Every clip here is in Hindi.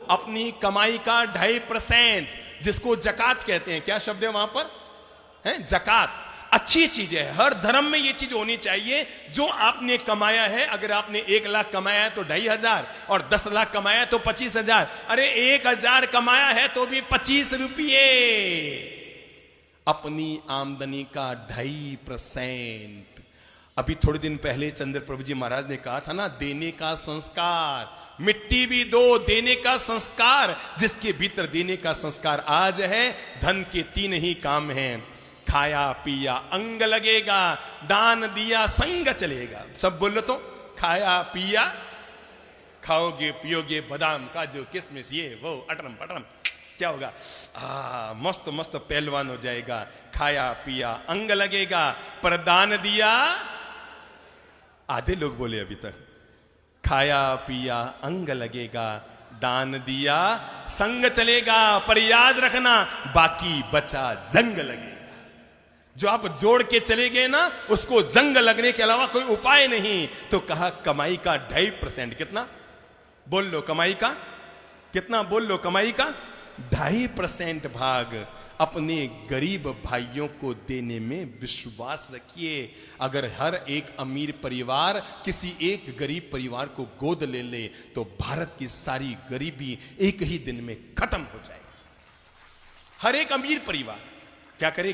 अपनी कमाई का 2.5%, जिसको जकात कहते हैं, क्या शब्द है वहां पर, है जकात। अच्छी चीज है, हर धर्म में ये चीज होनी चाहिए। जो आपने कमाया है, अगर आपने 1 लाख कमाया है तो 2,500, और 10 लाख कमाया है तो 25,000, अरे 1,000 कमाया है तो भी 25 रुपये, अपनी आमदनी का 2.5%। अभी थोड़े दिन पहले चंद्र प्रभु जी महाराज ने कहा था ना, देने का संस्कार, मिट्टी भी दो, देने का संस्कार। जिसके भीतर देने का संस्कार आज है, धन के 3 ही काम हैं, खाया पिया अंग लगेगा, दान दिया संग चलेगा। सब बोलो तो, खाया पिया, खाओगे पियोगे बादाम काजू किशमिश ये वो अटरम पटरम, क्या होगा, मस्त मस्त पहलवान हो जाएगा। खाया पिया अंग लगेगा, पर दान दिया, आधे लोग बोले अभी तक, खाया पिया अंग लगेगा, दान दिया संग चलेगा, पर याद रखना बाकी बचा जंग लगेगा। जो आप जोड़ के चले गए ना, उसको जंग लगने के अलावा कोई उपाय नहीं। तो कहा कमाई का 2.5%, कितना बोल लो, कमाई का कितना बोल लो, कमाई का 2.5% भाग अपने गरीब भाइयों को देने में विश्वास रखिए। अगर हर एक अमीर परिवार किसी एक गरीब परिवार को गोद ले ले तो भारत की सारी गरीबी एक ही दिन में खत्म हो जाएगी। हर एक अमीर परिवार क्या करे,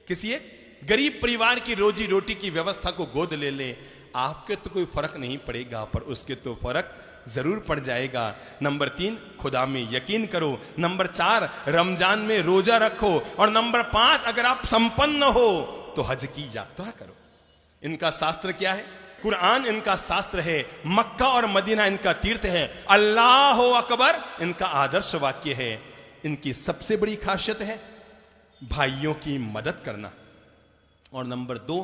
किसी एक गरीब परिवार की रोजी रोटी की व्यवस्था को गोद ले ले। आपके तो कोई फर्क नहीं पड़ेगा, पर उसके तो फर्क जरूर पड़ जाएगा। नंबर 3, खुदा में यकीन करो। नंबर 4, रमजान में रोजा रखो। और नंबर 5, अगर आप संपन्न हो तो हज की यात्रा करो। इनका शास्त्र क्या है? कुरान इनका शास्त्र है, मक्का और मदीना इनका तीर्थ है, अल्लाह अकबर इनका आदर्श वाक्य है। इनकी सबसे बड़ी खासियत है भाइयों की मदद करना। और नंबर 2,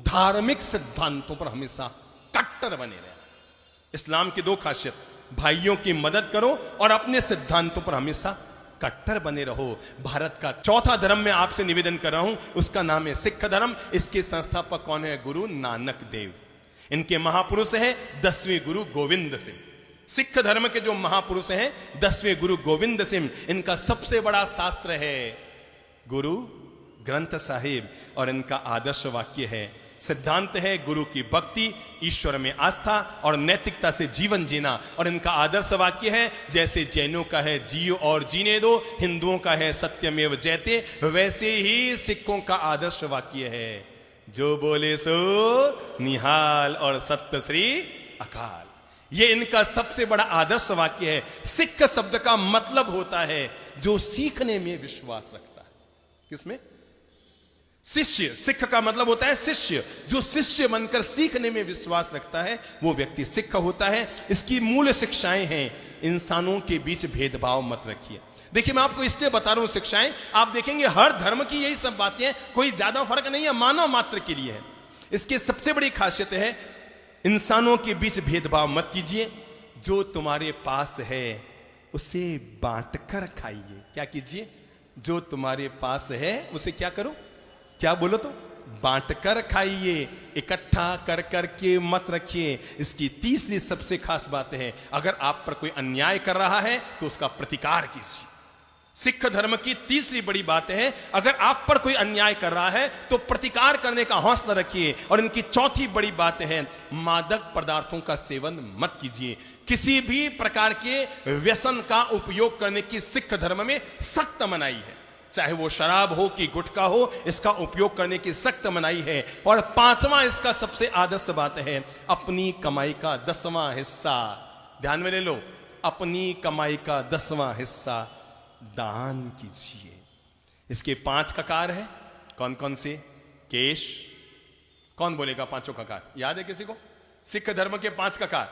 धार्मिक सिद्धांतों पर हमेशा कट्टर बने रहे। इस्लाम की 2 खासियत, भाइयों की मदद करो और अपने सिद्धांतों पर हमेशा कट्टर बने रहो। भारत का 4था धर्म में आपसे निवेदन कर रहा हूं, उसका नाम है सिख धर्म। इसके संस्थापक कौन है? गुरु नानक देव। इनके महापुरुष हैं 10वें गुरु गोविंद सिंह। सिख धर्म के जो महापुरुष हैं 10वें गुरु गोविंद सिंह। इनका सबसे बड़ा शास्त्र है गुरु ग्रंथ साहिब, और इनका आदर्श वाक्य है, सिद्धांत है गुरु की भक्ति, ईश्वर में आस्था और नैतिकता से जीवन जीना। और इनका आदर्श वाक्य है, जैसे जैनों का है जियो और जीने दो, हिंदुओं का है सत्यमेव जयते, वैसे ही सिखों का आदर्श वाक्य है जो बोले सो निहाल और सत्य श्री अकाल। ये इनका सबसे बड़ा आदर्श वाक्य है। सिख शब्द का मतलब होता है जो सीखने में विश्वास रखता है। किसमें? शिष्य। सिख का मतलब होता है शिष्य। जो शिष्य बनकर सीखने में विश्वास रखता है वो व्यक्ति सिख होता है। इसकी मूल शिक्षाएं हैं, इंसानों के बीच भेदभाव मत रखिए। देखिए मैं आपको इसलिए बता रहा हूं शिक्षाएं, आप देखेंगे हर धर्म की यही सब बातें हैं, कोई ज्यादा फर्क नहीं है, मानव मात्र के लिए है। इसकी सबसे बड़ी खासियत है इंसानों के बीच भेदभाव मत कीजिए। जो तुम्हारे पास है उसे बांट कर खाइए। क्या कीजिए? जो तुम्हारे पास है उसे क्या करो? क्या बोलो तो? बांट कर खाइए, इकट्ठा कर करके मत रखिए। इसकी तीसरी सबसे खास बात है, अगर आप पर कोई अन्याय कर रहा है तो उसका प्रतिकार कीजिए। सिख धर्म की तीसरी बड़ी बात है, अगर आप पर कोई अन्याय कर रहा है तो प्रतिकार करने का हौसला रखिए। और इनकी चौथी बड़ी बात है, मादक पदार्थों का सेवन मत कीजिए। किसी भी प्रकार के व्यसन का उपयोग करने की सिख धर्म में सख्त मनाही है, चाहे वो शराब हो कि गुटखा हो, इसका उपयोग करने की सख्त मनाही है। और 5वां इसका सबसे आदर्श बात है, अपनी कमाई का 10वां हिस्सा, ध्यान में ले लो, अपनी कमाई का 10वां हिस्सा दान कीजिए। इसके 5 ककार है। कौन कौन से? केश। कौन बोलेगा 5 ककार? याद है किसी को? सिख धर्म के 5 ककार।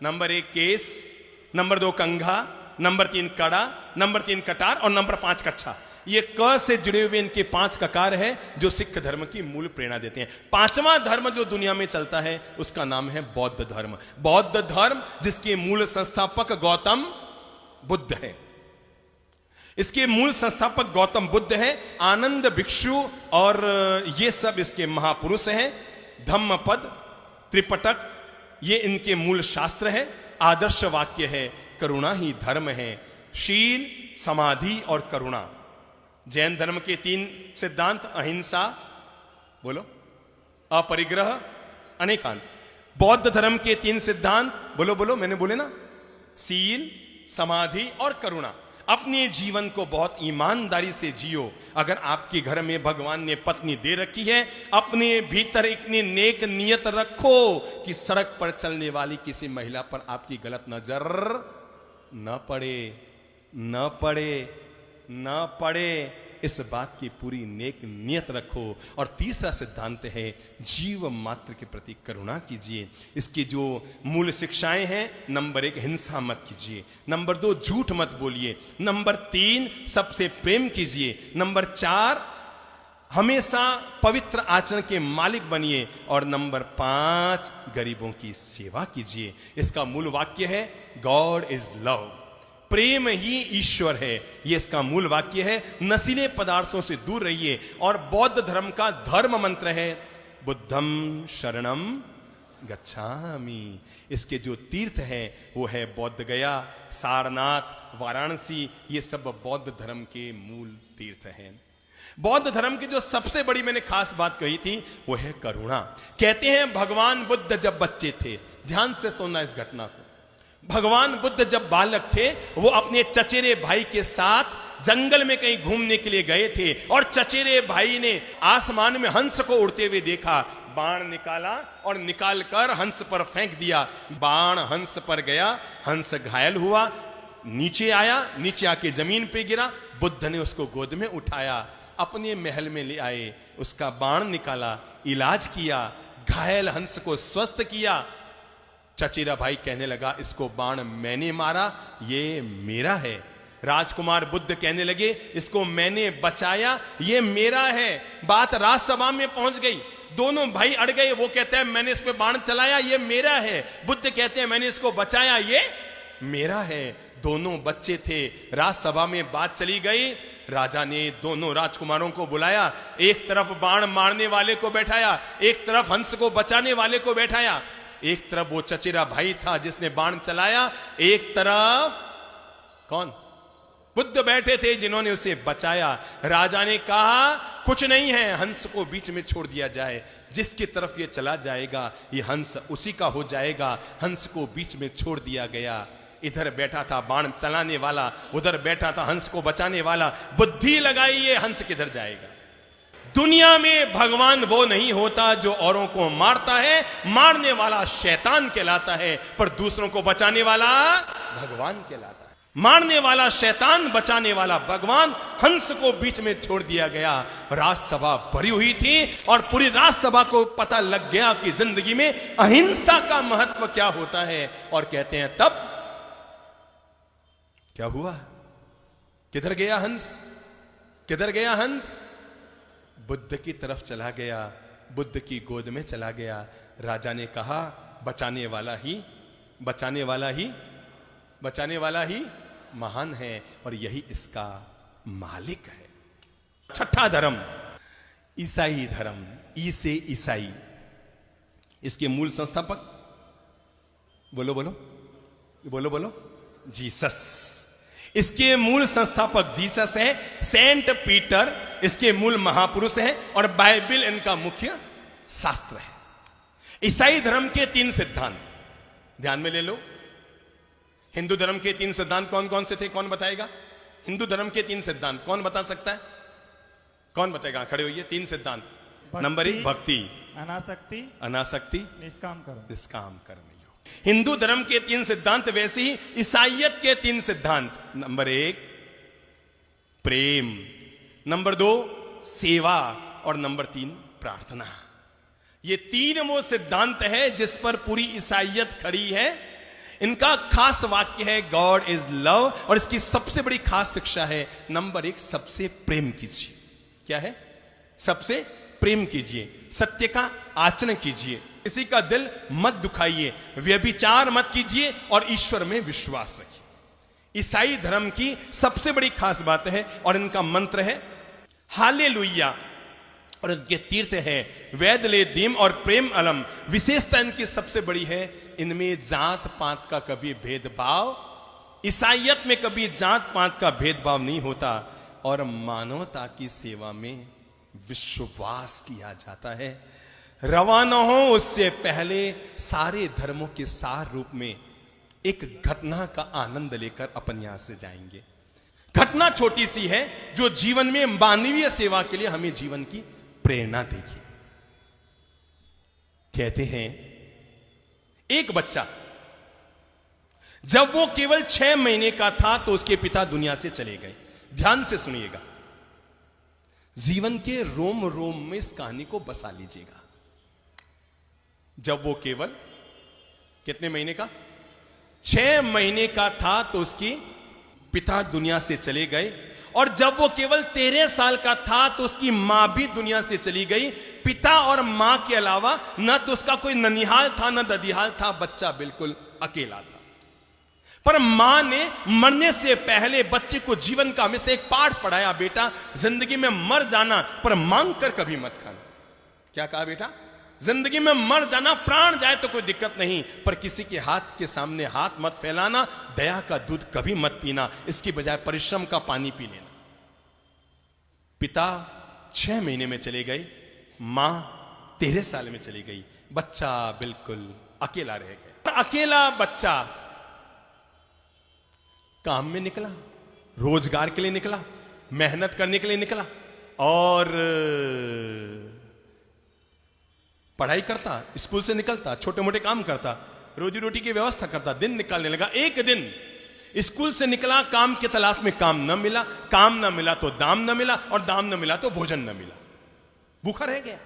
नंबर 1 केस, नंबर 2 कंघा, नंबर 3 कड़ा, नंबर 3 कटार और नंबर 5 कच्छा। ये क से जुड़े हुए इनके 5 ककार है जो सिख धर्म की मूल प्रेरणा देते हैं। 5वां धर्म जो दुनिया में चलता है उसका नाम है बौद्ध धर्म। बौद्ध धर्म जिसके मूल संस्थापक गौतम बुद्ध है। इसके मूल संस्थापक गौतम बुद्ध है, आनंद भिक्षु और ये सब इसके महापुरुष हैं। धम्मपद, त्रिपटक ये इनके मूल शास्त्र है। आदर्श वाक्य है, करुणा ही धर्म है, शील, समाधि और करुणा। जैन धर्म के 3 सिद्धांत, अहिंसा, बोलो, अपरिग्रह, अनेकांत। बौद्ध धर्म के 3 सिद्धांत, बोलो बोलो, मैंने बोले ना, सील, समाधि और करुणा। अपने जीवन को बहुत ईमानदारी से जियो। अगर आपके घर में भगवान ने पत्नी दे रखी है, अपने भीतर इतनी नेक नियत रखो कि सड़क पर चलने वाली किसी महिला पर आपकी गलत नजर न पड़े, न पड़े, न पड़े। इस बात की पूरी नेक नियत रखो। और तीसरा सिद्धांत है, जीव मात्र के प्रति करुणा कीजिए। इसकी जो मूल शिक्षाएं हैं, नंबर 1, हिंसा मत कीजिए। नंबर 2, झूठ मत बोलिए। नंबर 3, सबसे प्रेम कीजिए। नंबर 4, हमेशा पवित्र आचरण के मालिक बनिए। और नंबर 5, गरीबों की सेवा कीजिए। इसका मूल वाक्य है, गॉड इज लव, प्रेम ही ईश्वर है। यह इसका मूल वाक्य है। नशीले पदार्थों से दूर रहिए। और बौद्ध धर्म का धर्म मंत्र है, बुद्धम शरणम गच्छामि। इसके जो तीर्थ हैं वो है बौद्ध गया, सारनाथ, वाराणसी। ये सब बौद्ध धर्म के मूल तीर्थ हैं। बौद्ध धर्म की जो सबसे बड़ी मैंने खास बात कही थी वो है करुणा। कहते हैं भगवान बुद्ध जब बच्चे थे, ध्यान से सुनना इस घटना को, भगवान बुद्ध जब बालक थे वो अपने चचेरे भाई के साथ जंगल में कहीं घूमने के लिए गए थे। और चचेरे भाई ने आसमान में हंस को उड़ते हुए देखा, बाण निकाला और निकालकर हंस पर फेंक दिया। बाण हंस पर गया, हंस घायल हुआ, नीचे आया, नीचे आके जमीन पे गिरा। बुद्ध ने उसको गोद में उठाया, अपने महल में ले आए, उसका बाण निकाला, इलाज किया, घायल हंस को स्वस्थ किया। चचेरा भाई कहने लगा, इसको बाण मैंने मारा, ये मेरा है। राजकुमार बुद्ध कहने लगे, इसको मैंने बचाया, ये मेरा है। बात राजसभा में पहुंच गई, दोनों भाई अड़ गए। वो कहता है मैंने इस पे बाण चलाया, ये मेरा है। बुद्ध कहते हैं मैंने इसको बचाया, ये मेरा है। दोनों बच्चे थे। राजसभा में बात चली गई। राजा ने दोनों राजकुमारों को बुलाया, एक तरफ बाण मारने वाले को बैठाया, एक तरफ हंस को बचाने वाले को बैठाया। एक तरफ वो चचेरा भाई था जिसने बाण चलाया, एक तरफ कौन? बुद्ध बैठे थे जिन्होंने उसे बचाया। राजा ने कहा कुछ नहीं है, हंस को बीच में छोड़ दिया जाए, जिसकी तरफ ये चला जाएगा ये हंस उसी का हो जाएगा। हंस को बीच में छोड़ दिया गया। इधर बैठा था बाण चलाने वाला, उधर बैठा था हंस को बचाने वाला। बुद्धि लगाई, ये हंस किधर जाएगा। दुनिया में भगवान वो नहीं होता जो औरों को मारता है, मारने वाला शैतान कहलाता है, पर दूसरों को बचाने वाला भगवान कहलाता है। मारने वाला शैतान, बचाने वाला भगवान। हंस को बीच में छोड़ दिया गया। राजसभा भरी हुई थी और पूरी राजसभा को पता लग गया कि जिंदगी में अहिंसा का महत्व क्या होता है। और कहते हैं तब क्या हुआ? किधर गया हंस? किधर गया हंस? बुद्ध की तरफ चला गया, बुद्ध की गोद में चला गया। राजा ने कहा बचाने वाला ही, बचाने वाला ही, बचाने वाला ही महान है और यही इसका मालिक है। छठा धर्म, ईसाई धर्म। ई से ईसाई, इसके मूल संस्थापक बोलो बोलो बोलो बोलो, जीसस। इसके मूल संस्थापक जीसस है। सेंट पीटर इसके मूल महापुरुष हैं और बाइबल इनका मुख्य शास्त्र है। ईसाई धर्म के 3 सिद्धांत ध्यान में ले लो। हिंदू धर्म के 3 सिद्धांत कौन कौन से थे? कौन बताएगा? हिंदू धर्म के 3 सिद्धांत कौन बता सकता है? कौन बताएगा? खड़े होइए। 3 सिद्धांत। नंबर 1 भक्ति, अनासक्ति, अनासक्ति, निष्काम कर्म, निष्काम कर्म। हिंदू धर्म के 3 सिद्धांत, वैसे ही ईसाइयत के 3 सिद्धांत। नंबर 1 प्रेम, नंबर 2 सेवा और नंबर 3 प्रार्थना। ये 3 वो सिद्धांत है जिस पर पूरी ईसाइयत खड़ी है। इनका खास वाक्य है गॉड इज लव। और इसकी सबसे बड़ी खास शिक्षा है नंबर 1 सबसे प्रेम कीजिए। क्या है? सबसे प्रेम कीजिए, सत्य का आचरण कीजिए, किसी का दिल मत दुखाइए, व्यभिचार मत कीजिए और ईश्वर में विश्वास रखिए। ईसाई धर्म की सबसे बड़ी खास बात है और इनका मंत्र है हालेलुया। और इनके तीर्थ है वैद ले दीम और प्रेम अलम। विशेषता इनकी सबसे बड़ी है, इनमें जात पात का कभी भेदभाव ईसाइयत में कभी जात पात का भेदभाव नहीं होता और मानवता की सेवा में विश्वास किया जाता है। रवाना हो उससे पहले सारे धर्मों के सार रूप में एक घटना का आनंद लेकर अपन यहां से जाएंगे। घटना छोटी सी है जो जीवन में मानवीय सेवा के लिए हमें जीवन की प्रेरणा देगी। कहते हैं एक बच्चा जब वो केवल 6 महीने का था तो उसके पिता दुनिया से चले गए। ध्यान से सुनिएगा, जीवन के रोम रोम में इस कहानी को बसा लीजिएगा। जब वो केवल कितने महीने का, 6 महीने का था तो उसकी पिता दुनिया से चले गए। और जब वो केवल 13 साल का था तो उसकी मां भी दुनिया से चली गई। पिता और मां के अलावा न तो उसका कोई ननिहाल था न ददिहाल था, बच्चा बिल्कुल अकेला था। पर मां ने मरने से पहले बच्चे को जीवन का हमेशा एक पाठ पढ़ाया, बेटा जिंदगी में मर जाना पर मांग कर कभी मत खाना। क्या कहा बेटा? जिंदगी में मर जाना, प्राण जाए तो कोई दिक्कत नहीं, पर किसी के हाथ के सामने हाथ मत फैलाना, दया का दूध कभी मत पीना, इसकी बजाय परिश्रम का पानी पी लेना। पिता 6 महीने में चले गए, मां 13 साल में चली गई, बच्चा बिल्कुल अकेला रह गया। अकेला बच्चा काम में निकला, रोजगार के लिए निकला, मेहनत करने के लिए निकला और पढ़ाई करता, स्कूल से निकलता, छोटे मोटे काम करता, रोजी रोटी की व्यवस्था करता, दिन निकालने लगा। एक दिन स्कूल से निकला, काम की तलाश में काम न मिला, काम न मिला तो दाम न मिला, और दाम न मिला तो भोजन न मिला, भूखा रह गया।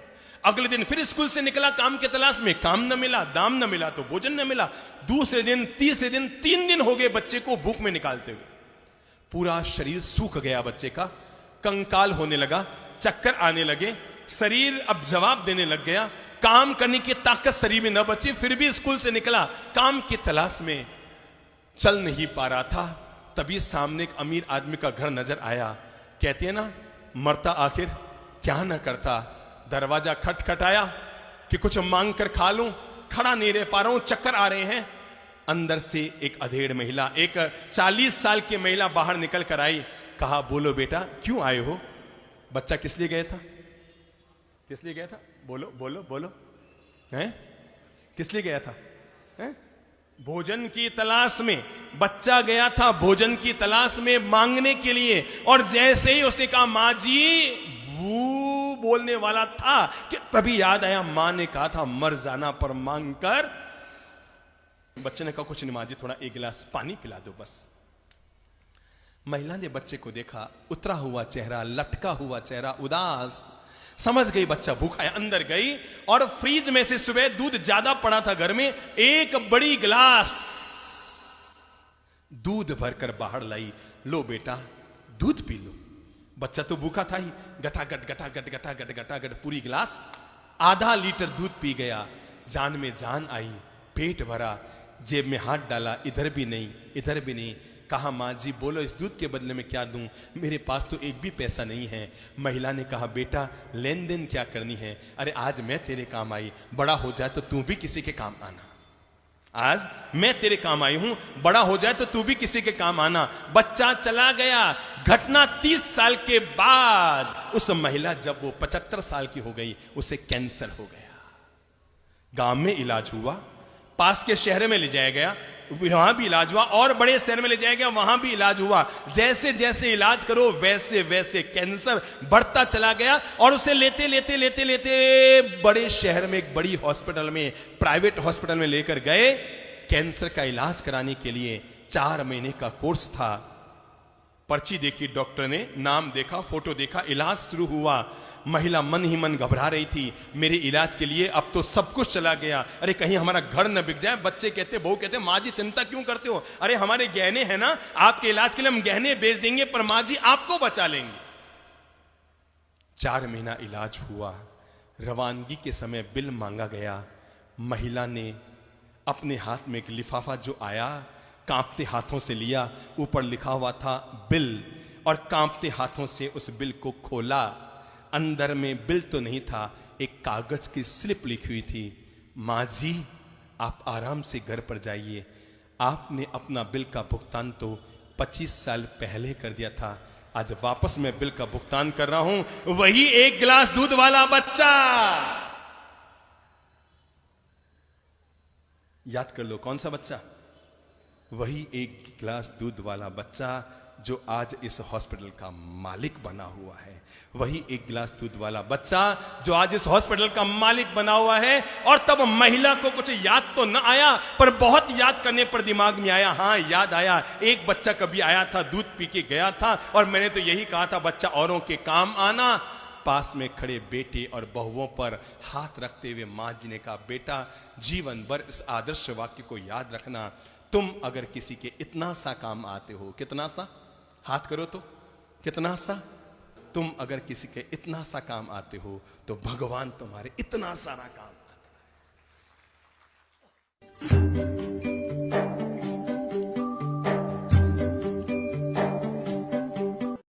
अगले दिन फिर स्कूल से निकला, काम की तलाश में, काम न मिला, दाम न मिला तो भोजन न मिला। दूसरे दिन, तीसरे दिन, 3 दिन हो गए बच्चे को भूख में निकालते हुए। पूरा शरीर सूख गया बच्चे का, कंकाल होने लगा, चक्कर आने लगे, शरीर अब जवाब देने लग गया, काम करने की ताकत शरीर में न बची। फिर भी स्कूल से निकला, काम की तलाश में, चल नहीं पा रहा था। तभी सामने एक अमीर आदमी का घर नजर आया। कहते हैं ना, मरता आखिर क्या न करता। दरवाजा खटखटाया कि कुछ मांग कर खा लूं, खड़ा नहीं रह पा रहा हूं, चक्कर आ रहे हैं। अंदर से एक अधेड़ महिला, एक 40 साल की महिला बाहर निकल कर आई। कहा, बोलो बेटा क्यों आए हो? बच्चा किस लिए गया था? किस लिए गया था? बोलो बोलो बोलो, हैं? किस लिए गया था? हैं? भोजन की तलाश में बच्चा गया था, भोजन की तलाश में, मांगने के लिए। और जैसे ही उसने कहा मां जी, वो बोलने वाला था कि तभी याद आया, मां ने कहा था मर जाना पर मांग कर। बच्चे ने कहा कुछ नहीं मां जी, थोड़ा 1 गिलास पानी पिला दो बस। महिला ने बच्चे को देखा, उतरा हुआ चेहरा, लटका हुआ चेहरा, उदास। समझ गई बच्चा भूखा है। अंदर गई और फ्रिज में से सुबह दूध ज्यादा पड़ा था घर में, एक बड़ी गिलास दूध भरकर बाहर लाई। लो बेटा दूध पी लो। बच्चा तो भूखा था ही, गटागट गटागट गटागट गटागट पूरी गिलास, आधा लीटर दूध पी गया। जान में जान आई, पेट भरा, जेब में हाथ डाला, इधर भी नहीं इधर भी नहीं। कहा मां जी बोलो इस दूध के बदले में क्या दूं, मेरे पास तो एक भी पैसा नहीं है। महिला ने कहा बेटा लेन देन क्या करनी है? अरे आज मैं तेरे काम आई, बड़ा हो जाए तो तू भी किसी के काम आना। आज मैं तेरे काम आई हूं, बड़ा हो जाए तो तू भी किसी के काम आना। बच्चा चला गया। घटना 30 साल के बाद, उस महिला जब वो 75 साल की हो गई, उसे कैंसर हो गया। गांव में इलाज हुआ, पास के शहर में ले जाया गया, वहां भी इलाज हुआ, और बड़े शहर में ले जाया गया, वहां भी इलाज हुआ। जैसे जैसे इलाज करो वैसे वैसे कैंसर बढ़ता चला गया। और उसे लेते लेते लेते लेते बड़े शहर में, एक बड़ी हॉस्पिटल में, प्राइवेट हॉस्पिटल में लेकर गए। कैंसर का इलाज कराने के लिए 4 महीने का कोर्स था। पर्ची देखी डॉक्टर ने, नाम देखा, फोटो देखा, इलाज शुरू हुआ। महिला मन ही मन घबरा रही थी, मेरे इलाज के लिए अब तो सब कुछ चला गया, अरे कहीं हमारा घर न बिक जाए। बच्चे कहते, बहू कहते, माँ जी चिंता क्यों करते हो? अरे हमारे गहने हैं ना, आपके इलाज के लिए हम गहने बेच देंगे, पर माँ जी आपको बचा लेंगे। 4 महीना इलाज हुआ। रवानगी के समय बिल मांगा गया। महिला ने अपने हाथ में एक लिफाफा जो आया, कांपते हाथों से लिया। ऊपर लिखा हुआ था बिल, और कांपते हाथों से उस बिल को खोला। अंदर में बिल तो नहीं था, एक कागज की स्लिप लिखी हुई थी। मां जी आप आराम से घर पर जाइए, आपने अपना बिल का भुगतान तो 25 साल पहले कर दिया था, आज वापस मैं बिल का भुगतान कर रहा हूं। वही 1 गिलास दूध वाला बच्चा, याद कर लो कौन सा बच्चा, वही 1 गिलास दूध वाला बच्चा जो आज इस हॉस्पिटल का मालिक बना हुआ है। वही 1 गिलास दूध वाला बच्चा जो आज इस हॉस्पिटल का मालिक बना हुआ है। और तब महिला को कुछ याद तो न आया, पर बहुत याद करने पर दिमाग में आया, हाँ याद आया, एक बच्चा कभी आया था, दूध पी के गया था, और मैंने तो यही कहा था बच्चा औरों के काम आना। पास में खड़े बेटे और बहुओं पर हाथ रखते हुए मां जी ने कहा, बेटा जीवन भर इस आदर्श वाक्य को याद रखना, तुम अगर किसी के इतना सा काम आते हो, कितना सा, हाथ करो तो, कितना सा, तुम अगर किसी के इतना सा काम आते हो तो भगवान तुम्हारे इतना सारा काम आता है।